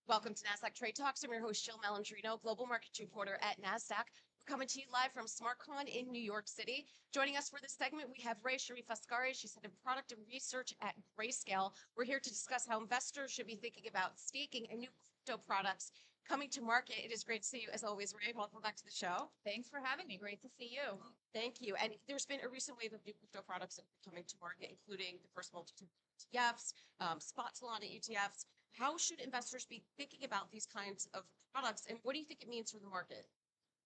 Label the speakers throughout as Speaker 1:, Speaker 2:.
Speaker 1: Welcome to Nasdaq Trade Talks. I'm your host, Jill Malandrino, Global Markets Reporter at Nasdaq. We're coming to you live from SmartCon in New York City. Joining us for this segment, we have Rayhaneh Sharif-Askary. She's head of product and research at Grayscale. We're here to discuss how investors should be thinking about staking and new crypto products coming to market. It is great to see you as always, Ray. Welcome back to the show.
Speaker 2: Thanks for having me. Great to see you.
Speaker 1: Thank you. And there's been a recent wave of new crypto products that are coming to market, including the first multitude ETFs, spot Solana ETFs. How should investors be thinking about these kinds of products, and what do you think it means for the market?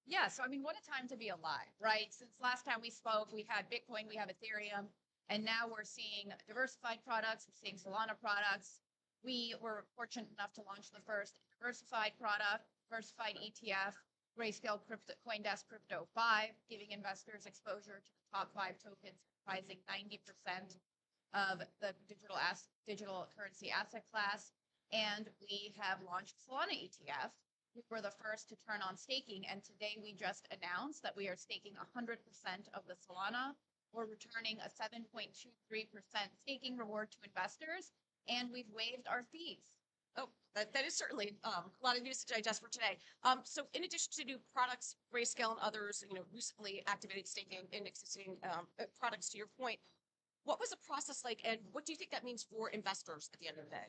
Speaker 2: Yeah, so what a time to be alive, right? Since last time we spoke, we had Bitcoin, we have Ethereum, and now we're seeing diversified products, we're seeing Solana products. We were fortunate enough to launch the first diversified product, diversified ETF, Grayscale CoinDesk Crypto 5, giving investors exposure to the top 5 tokens comprising 90% of the digital currency asset class. And we have launched Solana ETF. We were the first to turn on staking, and today we just announced that we are staking 100% of the Solana. We're returning a 7.23% staking reward to investors, and we've waived our fees.
Speaker 1: Oh, that is certainly a lot of news to digest for today. So in addition to new products, Grayscale and others, recently activated staking and existing products, to your point, what was the process like, and what do you think that means for investors at the end of the day?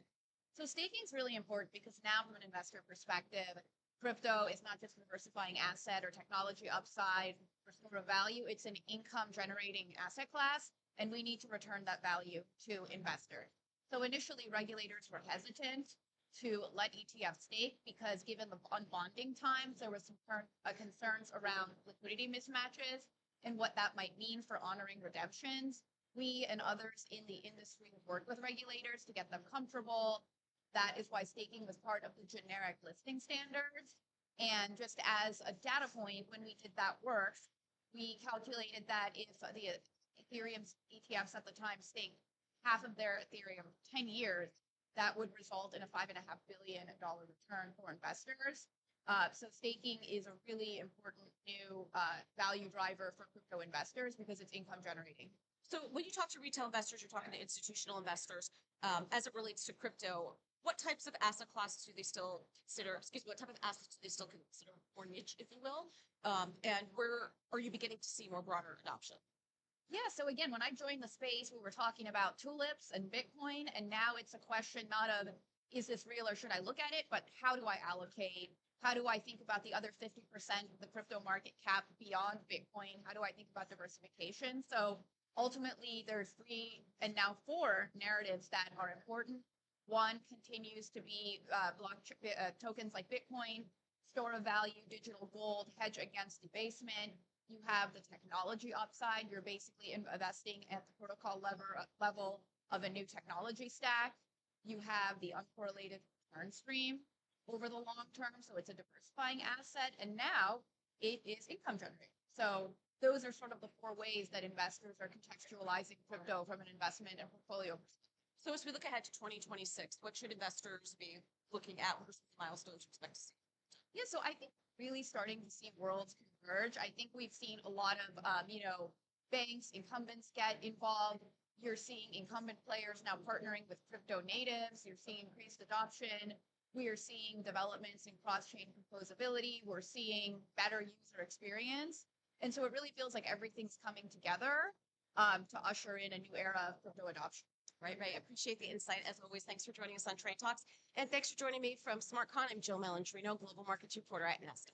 Speaker 2: So staking is really important because now from an investor perspective, crypto is not just a diversifying asset or technology upside or store of value. It's an income generating asset class, and we need to return that value to investors. So initially regulators were hesitant to let ETF stake because given the unbonding times, there was some concerns around liquidity mismatches and what that might mean for honoring redemptions. We and others in the industry worked with regulators to get them comfortable. That is why staking was part of the generic listing standards. And just as a data point, when we did that work, we calculated that if the Ethereum ETFs at the time staked half of their Ethereum 10 years, that would result in a $5.5 billion return for investors. So staking is a really important new value driver for crypto investors because it's income generating.
Speaker 1: So when you talk to retail investors, you're talking to institutional investors, as it relates to crypto, what types of asset classes do they still consider, what type of assets do they still consider more niche, if you will? And where are you beginning to see more broader adoption?
Speaker 2: Yeah, so again, when I joined the space, we were talking about tulips and Bitcoin, and now it's a question not of, is this real or should I look at it, but how do I allocate? How do I think about the other 50% of the crypto market cap beyond Bitcoin? How do I think about diversification? So ultimately, there's 3 and now 4 narratives that are important. One continues to be tokens like Bitcoin, store of value, digital gold, hedge against debasement. You have the technology upside. You're basically investing at the protocol level of a new technology stack. You have the uncorrelated return stream over the long term. So it's a diversifying asset. And now it is income generating. So those are sort of the 4 ways that investors are contextualizing crypto from an investment and portfolio perspective.
Speaker 1: So as we look ahead to 2026, what should investors be looking at? What are some milestones you expect to see?
Speaker 2: Yeah, so I think really starting to see worlds converge. I think we've seen a lot of, banks, incumbents get involved. You're seeing incumbent players now partnering with crypto natives. You're seeing increased adoption. We are seeing developments in cross-chain composability. We're seeing better user experience. And so it really feels like everything's coming together to usher in a new era of crypto adoption.
Speaker 1: Right. Appreciate the insight. As always, thanks for joining us on Trade Talks. And thanks for joining me from SmartCon. I'm Jill Malandrino, Global Markets Reporter at Nasdaq.